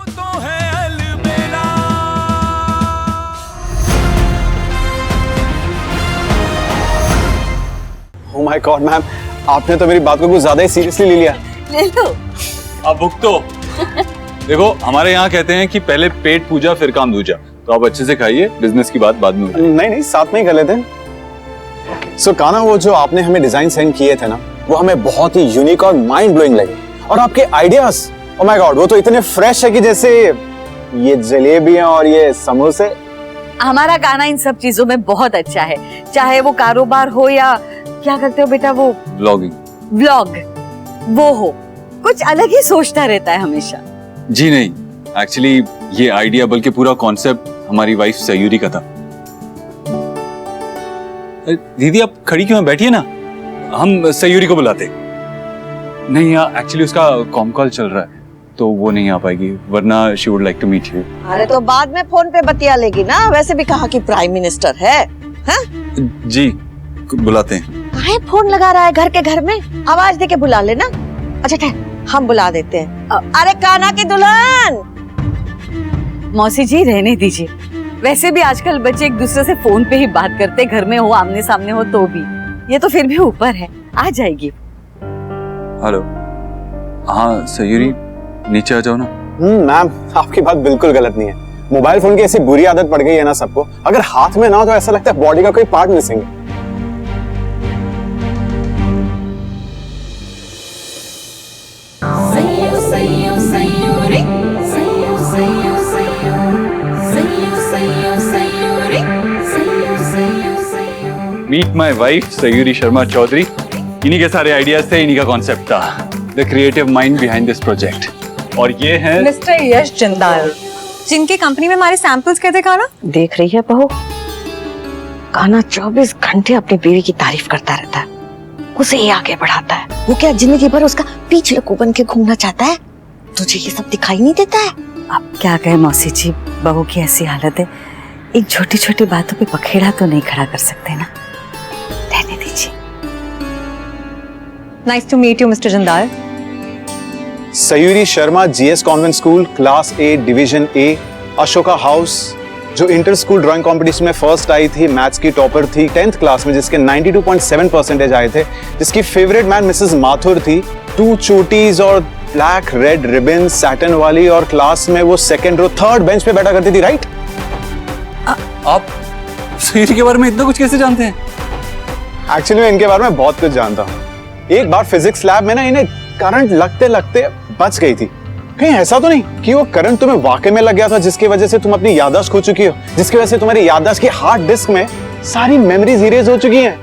तो है अलबेला। Oh my God ma'am, आपने तो मेरी बात को कुछ ज्यादा ही सीरियसली ले लिया। ले लो। अब भुगतो। देखो हमारे यहाँ कहते हैं कि पहले पेट पूजा फिर काम दूजा, तो आप अच्छे से खाइए, बिजनेस की बात बाद में होगी। नहीं नहीं, साथ में ही कर लेते हैं। सो काना, वो जो आपने हमें डिजाइन सेंड किए थे ना, वो हमें बहुत ही यूनिक और माइंड ब्लोइंग लगे। और आपके आइडियाज, ओह माय गॉड, वो तो इतने फ्रेश है कि जैसे ये जलेबियां और ये समोसे। हमारा गाना इन सब चीजों में बहुत अच्छा है, चाहे वो कारोबार हो या क्या करते हो बेटा वो व्लॉगिंग, व्लॉग, वो हो, कुछ अलग ही सोचता रहता है हमेशा। जी नहीं, एक्चुअली ये आइडिया बल्कि पूरा कॉन्सेप्ट हमारी वाइफ सयूरी का था। दीदी आप खड़ी क्यों हैं, बैठिए ना, हम सयूरी को बुलाते। नहीं यार, एक्चुअली उसका कॉम कॉल चल रहा है तो वो नहीं आ पाएगी, वरना she would like to meet you. अरे तो बाद में फोन पे बतिया लेगी ना, वैसे भी कहा कि प्राइम मिनिस्टर है, हाँ? जी बुलाते हैं। काहे फोन लगा रहा है घर के घर में, आवाज दे के बुला लेना। अच्छा ठहर, हम बुला देते हैं। अरे काना की दुल्हन। मौसी जी रहने दीजिए, वैसे भी आजकल बच्चे एक दूसरे से फोन पे ही बात करते, घर में हो आमने सामने हो तो भी। ये तो फिर भी ऊपर है, आ जाएगी। हेलो, हाँ सयूरी नीचे आ जाओ ना। मैम, आपकी बात बिल्कुल गलत नहीं है। मोबाइल फोन की ऐसी बुरी आदत पड़ गई है ना सबको, अगर हाथ में ना हो तो ऐसा लगता है बॉडी का कोई पार्ट मिसिंग है। Meet my wife Sayuri Sharma Chaudhary. इन्हीं के सारे आइडियाज थे, इन्हीं का कॉन्सेप्ट था, the creative mind behind this project. और ये है मिस्टर यश जिंदाल, जिनकी कंपनी में हमारे सैंपल्स कहते काना। देख रही है बहू, काना 24 घंटे अपनी बीवी की तारीफ करता रहता है, उसे ये आगे बढ़ाता है। वो क्या जिंदगी भर उसका पीछे लकू बन के घूमना चाहता है? तुझे ये सब दिखाई नहीं देता है? अब क्या कहे मौसी जी, बहू की ऐसी हालत है, इन छोटी छोटी बातों पे पखेड़ा तो नहीं खड़ा कर सकते ना, रहने दीजिए। Nice to meet you mister Jindal. Sayuri Sharma, GS convent school, class A, division A, Ashoka house, जो इंटर स्कूल ड्राइंग कंपटीशन में फर्स्ट आई थी, मैथ्स की टॉपर थी 10th क्लास में, जिसके 92.7% आए थे, जिसकी फेवरेट मैन मिसेस माथुर थी, 2 चोटीज और ब्लैक रेड रिबन सैटन वाली, और क्लास में वो सेकंड रो 3rd बेंच पे बैठा करती थी, राइट? आप सयूरी के बारे में इतना कुछ कैसे जानते हैं? एक्चुअली मैं इनके बारे में बहुत कुछ जानता हूँ। एक बार फिजिक्स लैब में ना इन्हें करंट लगते लगते बच गई थी। कहीं ऐसा तो नहीं कि वो करंट तुम्हें वाकई में लग गया था, जिसकी वजह से तुम अपनी याददाश्त खो चुकी हो, जिसकी वजह से तुम्हारी याददाश्त की हार्ड डिस्क में सारी मेमोरीज इरेज हो चुकी हैं?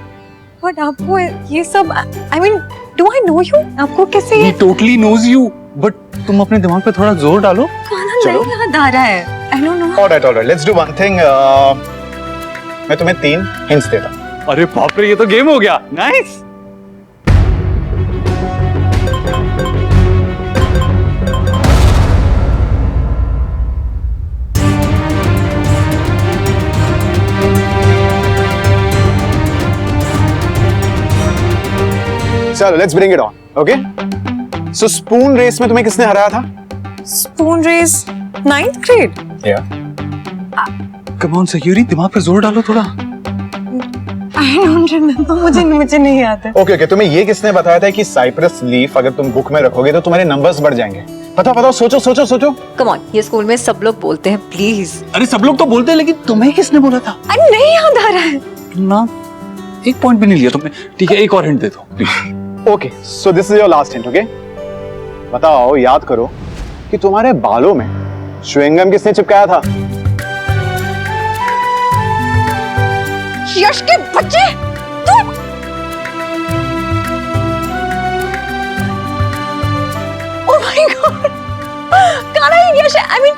बट आपको ये सब, I mean do I know you? आपको कैसे? He totally knows you, but तुम अपने दिमाग पे थोड़ा जोर डालो। काना नहीं याद आ रहा है। I don't know. Alright, let's do one thing. मैं तुम्हें 3 हिंट्स देता हूं। अरे बाप रे, ये तो गेम हो गया। नाइस। चलो let's bring it on, okay? So spoon race में तुम्हें किसने हराया था? Spoon race 9th grade. या कम ऑन सयूरी, दिमाग पे जोर डालो थोड़ा। आई डोंट रिमेंबर, मुझे नहीं याद है। ओके, तुम्हें ये किसने बताया था कि साइप्रस लीफ अगर तुम बुक में रखोगे तो तुम्हारे नंबर्स बढ़ जाएंगे? बताओ, सोचो। कम ऑन, ये स्कूल में सब लोग बोलते हैं, प्लीज। अरे सब लोग तो बोलते हैं, लेकिन तुम्हें किसने बोला था? अरे नहीं याद आ रहा है ना, एक पॉइंट भी नहीं लिया तुमने। ठीक है, एक और हिंट दे दो please. Okay, so this is your last hint, okay? बताओ, याद करो कि तुम्हारे बालों में च्युइंगम किसने चिपकाया था? यश के बच्चे, तुम। ओह माय गॉड, काना ये यश है। आई मीन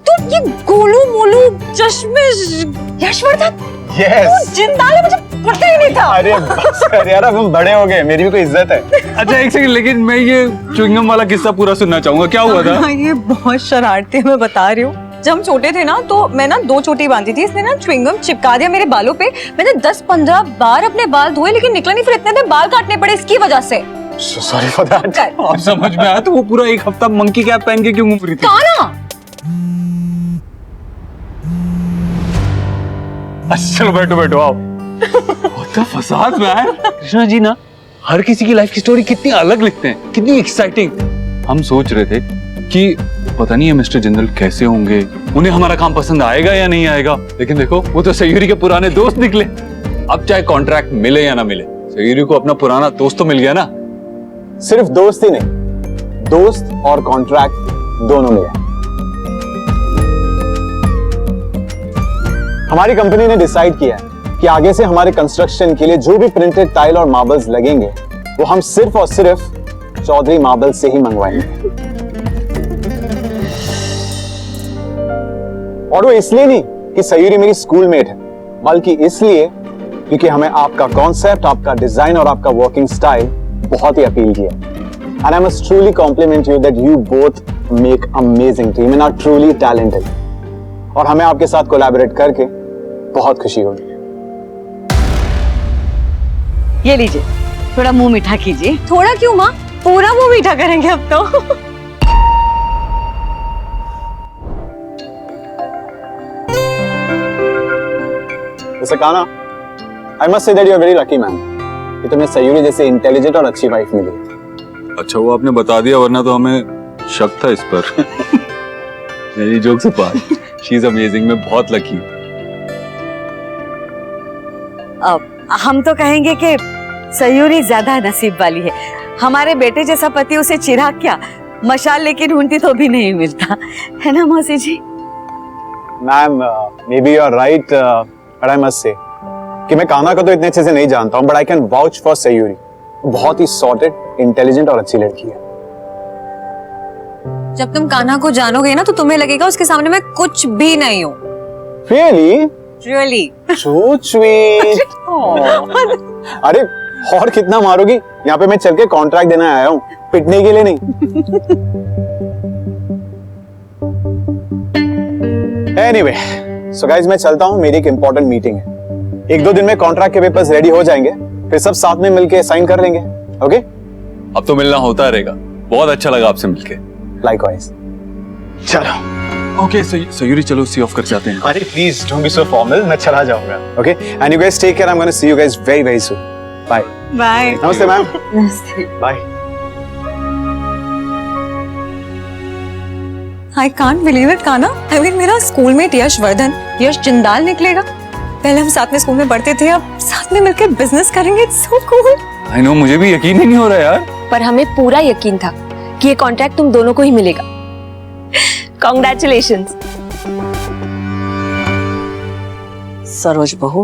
तुम ये गोलू मोलू चश्मे यशवर्धन। यस, जिंदाल है, मुझे पता ही नहीं था। अरे बस कर यार, अब हम बड़े हो गए, मेरी भी कोई इज्जत है। अच्छा एक सेकंड, लेकिन मैं ये च्युइंगम वाला किस्सा पूरा सुनना चाहूंगा, क्या हुआ था? हाँ, ये बहुत शरारती है, मैं बता रही हूँ। जब हम छोटे थे ना, तो मैं ना 2 चोटी बांधी थी, इसने ना च्युइंगम चिपका दिया मेरे बालों पे। मैंने 10-15 बार अपने बाल धोए, लेकिन निकला नहीं, फिर इतने देर बाल काटने पड़े इसकी वजह से। Sorry for that. अब समझ में आया तो वो पूरा एक हफ्ता मंकी कैप पहन के क्यों घूम रही थी? काना अच्छा चलो बैठो बैठो आओ। होता फसाद मैन। कृष्णा जी ना हर किसी की लाइफ की स्टोरी कितनी अलग लिखते हैं, कितनी एक्साइटिंग। हम सोच रहे थे कि पता नहीं है मिस्टर जनरल कैसे होंगे, उन्हें हमारा काम पसंद आएगा या नहीं आएगा, लेकिन देखो वो तो सयूरी के पुराने दोस्त निकले। अब चाहे कॉन्ट्रैक्ट मिले या ना मिले, सयूरी को अपना पुराना दोस्त तो मिल गया ना। सिर्फ दोस्त ही नहीं, दोस्त और कॉन्ट्रैक्ट दोनों मिले। हमारी कंपनी ने डिसाइड किया है कि आगे से हमारे कंस्ट्रक्शन के लिए जो भी प्रिंटेड टाइल और मार्बल्स लगेंगे वो हम सिर्फ और सिर्फ चौधरी मार्बल से ही मंगवाएंगे। और वो इसलिए नहीं कि सयूरी मेरी स्कूलमेट है, बल्कि इसलिए क्योंकि हमें आपका कॉन्सेप्ट, आपका डिजाइन और आपका वर्किंग स्टाइल बहुत ही अपील किया। And I must truly compliment you that you both make amazing team and are truly talented. और हमें आपके साथ कोलैबोरेट करके बहुत खुशी होगी। ये लीजिए, थोड़ा मुंह मीठा कीजिए। थोड़ा क्यों माँ, पूरा मुंह मीठा करेंगे अब तो। वैसे Kanha, I must say that you are very lucky man कि तुम्हें सयूरी जैसे इंटेलिजेंट और अच्छी वाइफ मिली। अच्छा वो आपने बता दिया, वरना तो हमें शक था इस पर। मेरी जोक से पार, शी इज अमेजिंग, मैं बहुत लकी हूँ। हम तो कहेंगे कि सयूरी ज्यादा नसीब वाली है। हमारे बेटे जैसा पति उसे चिराग क्या, मशाल लेके ढूंढती तो भी नहीं मिलता, है ना मौसी ji? Ma'am, maybe you are right, but I must say कि मैं काना को तो इतने अच्छे से नहीं जानता हूँ, but I can vouch for Sayuri. बहुत ही सॉर्टेड, इंटेलिजेंट और अच्छी लड़की है। जब तुम कान्हा को जानोगे ना तो तुम्हें लगेगा उसके सामने मैं कुछ भी नहीं हूँ। Really? Really? So sweet. अरे और कितना मारोगी? यहाँ पे मैं चल के कॉन्ट्रैक्ट देने आया हूँ, पिटने के लिए नहीं। Anyway, so guys मैं चलता हूँ, मेरी एक इंपॉर्टेंट मीटिंग है। 1-2 दिन में कॉन्ट्रैक्ट के पेपर्स रेडी हो जाएंगे, फिर सब साथ में मिलके साइन कर लेंगे। ओके? अब तो मिलना होता रहेगा। बहुत अच्छा लगा आपसे मिलके। Likewise. चलो। ओके सयूरी चलो सी ऑफ करके आते हैं। अरे please don't be so formal, मैं चला जाऊंगा। Okay? And you guys take care, I am gonna see you guys very very soon. Bye. Bye. Namaste ma'am. Namaste. Bye. I can't believe it, Kanha. I mean, मेरा schoolmate Yashvardhan, Yash Jindal निकलेगा। पहले हम साथ में school में पढ़ते थे, अब साथ में मिलकर बिजनेस करेंगे। It's so cool. I know, मुझे भी यकीन ही नहीं हो रहा यार। पर हमें पूरा यकीन था कि ये कॉन्ट्रैक्ट तुम दोनों को ही मिलेगा। कॉन्ग्रेचुलेशंस। सरोज बहू,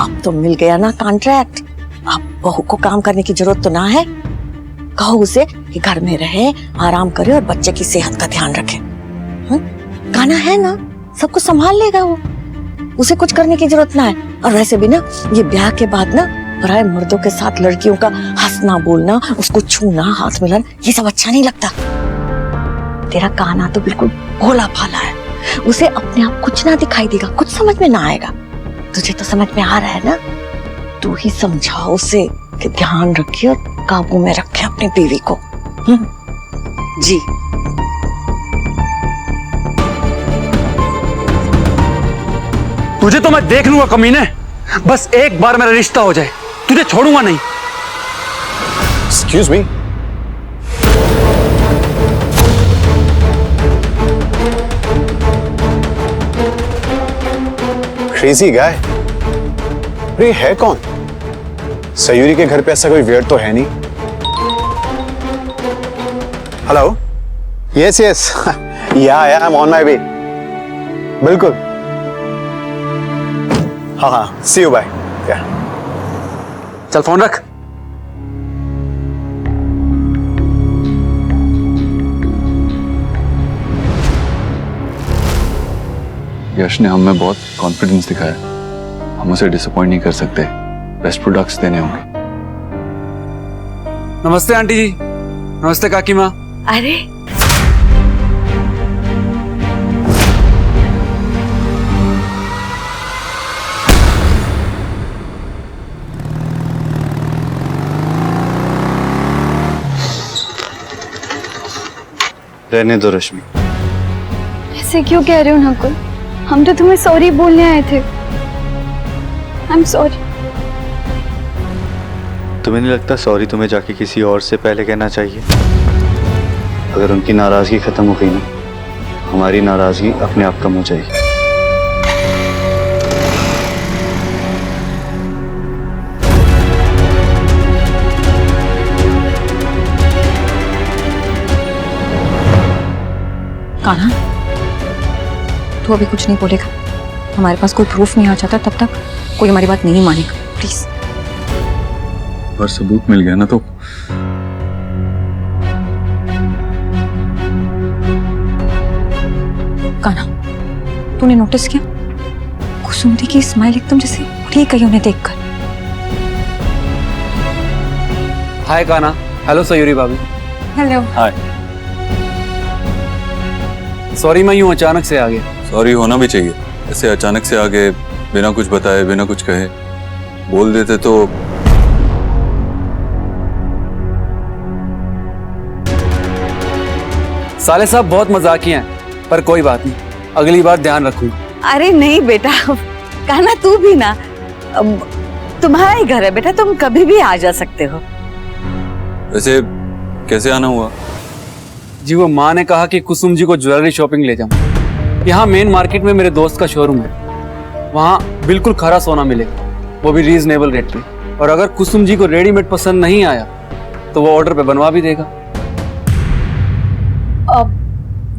अब तो मिल गया ना कॉन्ट्रैक्ट। अब बहू को काम करने की जरूरत तो ना है। कहो उसे कि घर में रहे, आराम करे और बच्चे की सेहत का ध्यान रखे। कान्हा है ना, सब कुछ संभाल लेगा वो, उसे कुछ करने की जरूरत ना है। और वैसे भी ना, ये ब्याह के बाद ना पराए मर्दों के साथ लड़कियों का हंसना बोलना, उसको छूना, हाथ मिलाना, ये सब अच्छा नहीं लगता। तेरा कान्हा तो बिल्कुल भोला भाला है, उसे अपने आप कुछ ना दिखाई देगा, कुछ समझ में ना आएगा। तुझे तो समझ में आ रहा है ना, तू ही समझाओ उसे कि ध्यान रखे और काबू में रखे अपनी बीवी को। जी। तुझे तो मैं देख लूंगा कमीने, बस एक बार मेरा रिश्ता हो जाए, तुझे छोड़ूंगा नहीं। Excuse me. Crazy guy. अरे है कौन? सयूरी के घर पे ऐसा कोई वियर्ड तो है नहीं। Hello? Yes, yes. Yeah, I'm on my way. बिल्कुल। हाँ, see you, bye. Yeah. चल फोन रख। यश ने हमें बहुत कॉन्फिडेंस दिखाया, हम उसे डिसअपॉइंट नहीं कर सकते। बेस्ट प्रोडक्ट्स देने होंगे। नमस्ते आंटी जी। नमस्ते काकी माँ। अरे रहने दो रश्मि। ऐसे क्यों कह रहे हो नकुल? हम तो तुम्हें सॉरी बोलने आए थे। I am sorry. तुम्हें नहीं लगता सॉरी तुम्हें जाके किसी और से पहले कहना चाहिए? अगर उनकी नाराजगी खत्म हो गई ना, हमारी नाराजगी अपने आप कम हो जाएगी। कान्हा, तू अभी कुछ नहीं बोलेगा। हमारे पास कोई प्रूफ नहीं आ जाता तब तक कोई हमारी बात नहीं मानेगा, प्लीज। और सबूत मिल गया ना तो कान्हा, तूने नोटिस किया? कुसुमती की स्माइल एकदम जैसे ठीक है उन्हें देखकर। हाय कान्हा। हेलो सयूरी भाभी। हेलो। हाय। सॉरी मैं यूं अचानक से आ गया। सॉरी होना भी चाहिए, ऐसे अचानक से आके बिना कुछ बताए बिना कुछ कहे बोल देते तो। साले साहब बहुत मजाकिया हैं, पर कोई बात नहीं, अगली बार ध्यान रखूंगा। अरे नहीं बेटा, कहना तू भी ना, तुम्हारा ही घर है बेटा, तुम कभी भी आ जा सकते हो। वैसे कैसे आना हुआ? जी वो माँ ने कहा कि कुसुम जी को ज्वेलरी शॉपिंग ले जाऊं। यहाँ मेन मार्केट में मेरे दोस्त का शोरूम है, वहाँ बिल्कुल खरा सोना मिलेगा, वो भी रीजनेबल रेट पे। और अगर कुसुम जी को रेडीमेड पसंद नहीं आया तो वो ऑर्डर पे बनवा भी देगा।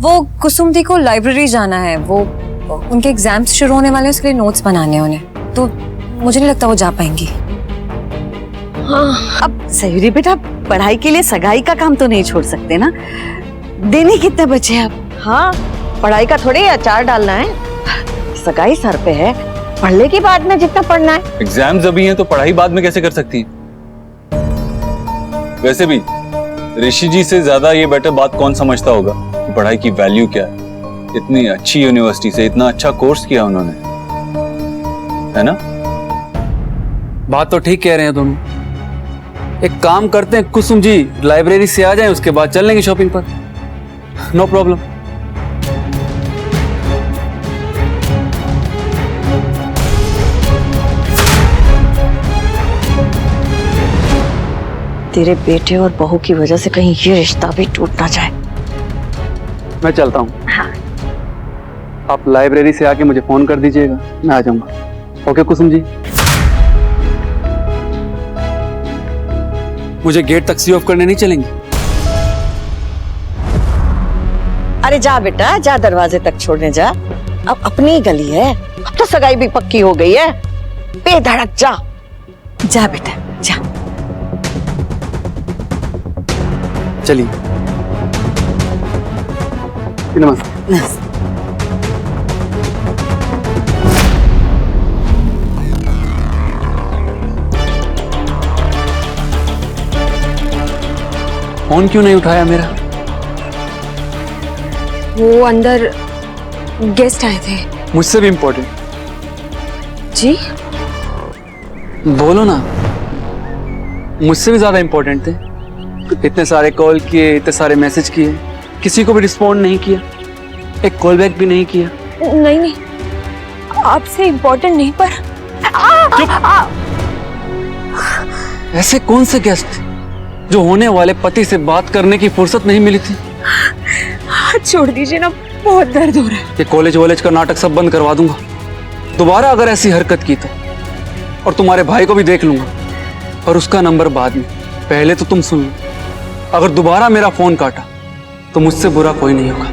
वो कुसुमती को लाइब्रेरी जाना है, वो उनके एग्जाम्स शुरू होने वाले हैं, उसके लिए नोट्स बनाने हैं उन्हें, तो मुझे नहीं लगता वो जा पाएंगी। हाँ, अब सयूरी बेटा पढ़ाई के लिए सगाई का काम तो नहीं छोड़ सकते ना। देने कितने बचे अब? हाँ, पढ़ाई का थोड़ी अचार डालना है, सगाई सर पे है, पढ़ ले के बाद में जितना पढ़ना है। एग्जाम्स अभी हैं तो पढ़ाई बाद में कैसे कर सकती है? वैसे भी ऋषि जी से ज्यादा ये बेटर बात कौन समझता होगा कि पढ़ाई की वैल्यू क्या है। इतनी अच्छी यूनिवर्सिटी से इतना अच्छा कोर्स किया उन्होंने, है ना? बात तो ठीक कह रहे हैं दोनों। एक काम करते हैं, कुसुम जी लाइब्रेरी से आ जाएं, उसके बाद चल लेंगे शॉपिंग पर। No problem. तेरे बेटे और बहू की वजह से कहीं ये रिश्ता भी टूट ना जाए। मैं चलता हूँ। हाँ। आप लाइब्रेरी से आके मुझे फोन कर दीजिएगा, मैं आ जाऊंगा। ओके कुसुम जी। मुझे गेट तक सी ऑफ करने नहीं चलेंगे? अरे जा बेटा, जा दरवाजे तक छोड़ने जा। अब अपनी ही गली है, अब तो सगाई भी पक्की हो गई है। बेधड़क जा। जा बेटा जा। चलिए। नमस्ते। फोन क्यों नहीं उठाया मेरा? वो अंदर गेस्ट आए थे। मुझसे भी इम्पोर्टेंट। जी बोलो ना। मुझसे भी ज्यादा इम्पोर्टेंट थे। इतने सारे कॉल किए, इतने सारे मैसेज किए, किसी को भी रिस्पॉन्ड नहीं किया, एक कॉल बैक भी नहीं किया। नहीं नहीं, आपसे इम्पोर्टेंट नहीं, पर ऐसे कौन से गेस्ट थे जो होने वाले पति से बात करने की फुर्सत नहीं मिली थी? हाथ छोड़ दीजिए ना, बहुत दर्द हो रहा है। ये कॉलेज वॉलेज का नाटक सब बंद करवा दूंगा। दोबारा अगर ऐसी हरकत की तो, और तुम्हारे भाई को भी देख लूंगा, और उसका नंबर बाद में। पहले तो तुम सुन लो, अगर दोबारा मेरा फोन काटा तो मुझसे बुरा कोई नहीं होगा।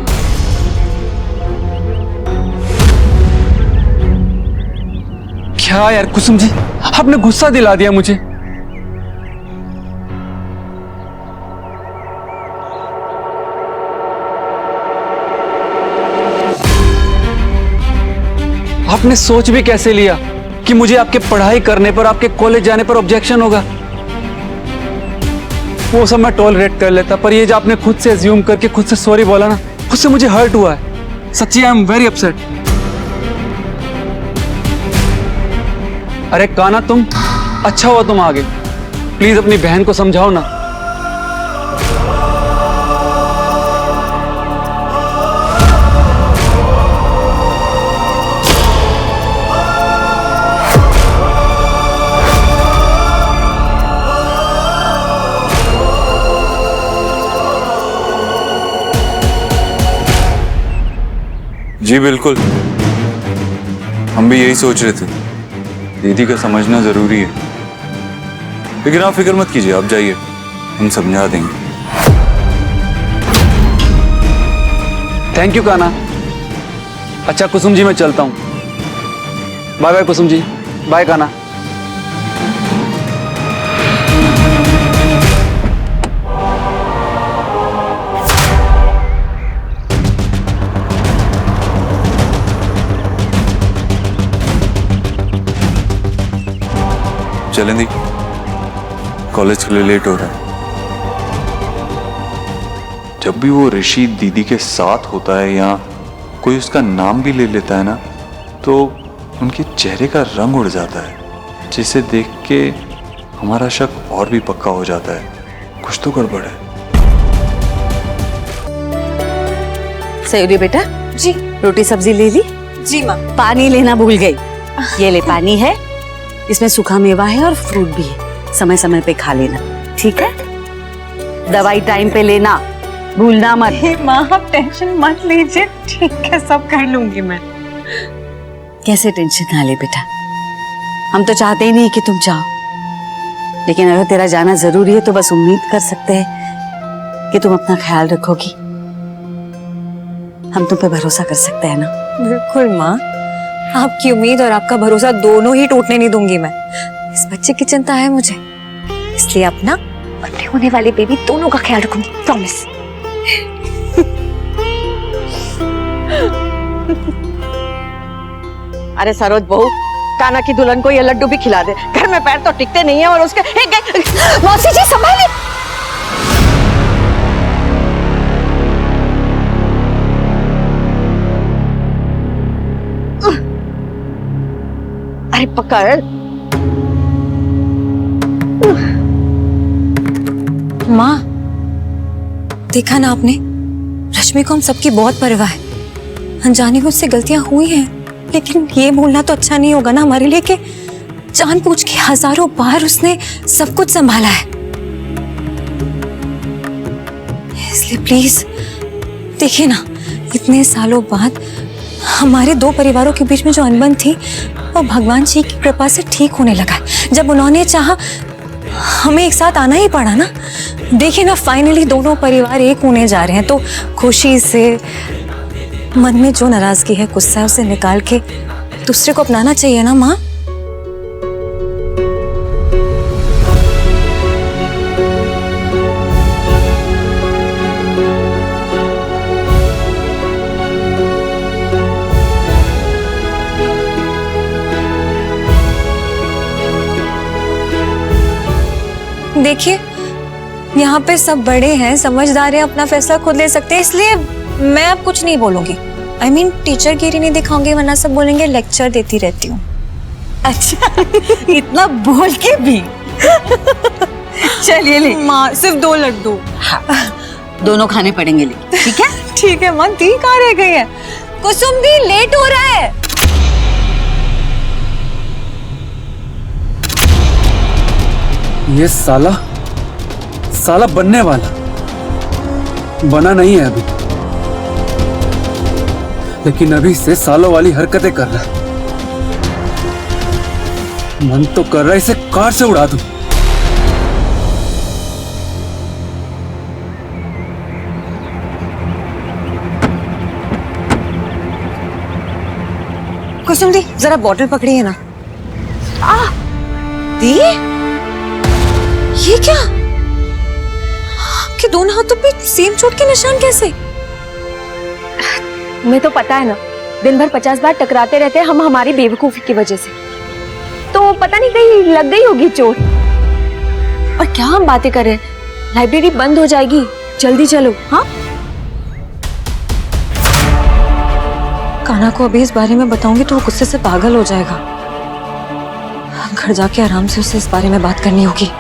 क्या यार कुसुम जी, आपने गुस्सा दिला दिया मुझे। आपने सोच भी कैसे लिया कि मुझे आपके पढ़ाई करने पर, आपके कॉलेज जाने पर ऑब्जेक्शन होगा? वो सब मैं टॉलरेट कर लेता, पर ये जो आपने खुद से अज्यूम करके खुद से सॉरी बोला ना, उससे मुझे हर्ट हुआ है। सच्ची आई एम वेरी अपसेट। अरे काना, तुम अच्छा हुआ तुम आ गए। प्लीज अपनी बहन को समझाओ ना। जी बिल्कुल, हम भी यही सोच रहे थे। दीदी का समझना जरूरी है, लेकिन आप फिक्र मत कीजिए, आप जाइए, हम समझा देंगे। थैंक यू काना। अच्छा कुसुम जी, मैं चलता हूँ। Bye bye Kusum ji, bye काना। चलें दी, कॉलेज के लिए लेट हो रहा है। जब भी वो ऋषि दीदी के साथ होता है या कोई उसका नाम भी ले लेता है ना, तो उनके चेहरे का रंग उड़ जाता है, जिसे देख के हमारा शक और भी पक्का हो जाता है, कुछ तो गड़बड़ है। सयूरी बेटा, जी रोटी सब्जी ले ली? जी माँ। पानी लेना भूल गई। ये ले पानी है, इसमें सूखा मेवा है और फ्रूट भी है, समय समय पे खा लेना, ठीक है? दवाई टाइम पे लेना, भूलना मत। माँ आप टेंशन मत लीजिए, ठीक है सब कर लूंगी मैं। कैसे टेंशन ना ले बेटा, हम तो चाहते ही नहीं कि तुम जाओ, लेकिन अगर तेरा जाना जरूरी है तो बस उम्मीद कर सकते हैं कि तुम अपना ख्याल रखोगी। हम तुम पे भरोसा कर सकते हैं ना? बिल्कुल माँ, आपकी उम्मीद और आपका भरोसा दोनों ही टूटने नहीं दूंगी मैं। इस बच्चे की चिंता है मुझे, इसलिए अपना बड़े होने वाले बेबी दोनों का ख्याल रखूंगी, प्रॉमिस। अरे सरोज बहू, काना की दुल्हन को ये लड्डू भी खिला दे, घर में पैर तो टिकते नहीं है और उसके मौसी जी संभालिए। अरे पकड़। माँ देखा ना आपने, रश्मि को हम सबकी बहुत परवाह है। अनजाने में उससे गलतियां हुई हैं, लेकिन ये बोलना तो अच्छा नहीं होगा ना हमारे लिए कि जानबूझ के हजारों बार उसने सब कुछ संभाला है। इसलिए प्लीज देखिए ना, इतने सालों बाद हमारे दो परिवारों के बीच में जो अनबन थी वो भगवान जी की कृपा से ठीक होने लगा। जब उन्होंने चाहा हमें एक साथ आना ही पड़ा ना। देखिए ना, फाइनली दोनों परिवार एक होने जा रहे हैं, तो खुशी से मन में जो नाराजगी है, गुस्सा है, उसे निकाल के दूसरे को अपनाना चाहिए ना माँ। देखिए यहाँ पे सब बड़े हैं, समझदार हैं, अपना फैसला खुद ले सकते हैं, इसलिए मैं अब कुछ नहीं बोलूंगी। I mean, टीचरगिरी नहीं दिखाऊंगी, वरना सब बोलेंगे लेक्चर देती रहती हूँ। अच्छा इतना बोल के भी चलिए ले माँ सिर्फ 2 लड्डू। हाँ, दोनों खाने पड़ेंगे लेकिन, ठीक है? ठीक है माँ, दी कहाँ रह गई है? कुसुम दी लेट हो रहा है। ये साला बनने वाला बना नहीं है अभी, लेकिन अभी से सालों वाली हरकतें कर रहा है। मन तो कर रहा है इसे कार से उड़ा दूं। कुसुम दी जरा बॉटल पकड़िए ना। दी ये क्या? आपके दोनों हाथों पे सेम चोट के निशान कैसे? तुम्हें तो पता है ना, दिन भर 50 बार टकराते रहते हैं हम हमारी बेवकूफी की वजह से, तो पता नहीं कहीं लग गई होगी चोट। और क्या हम बातें कर रहे हैं, लाइब्रेरी बंद हो जाएगी, जल्दी चलो। हाँ काना को अभी इस बारे में बताऊंगी तो वो गुस्से से पागल हो जाएगा। घर जाके आराम से उससे इस बारे में बात करनी होगी।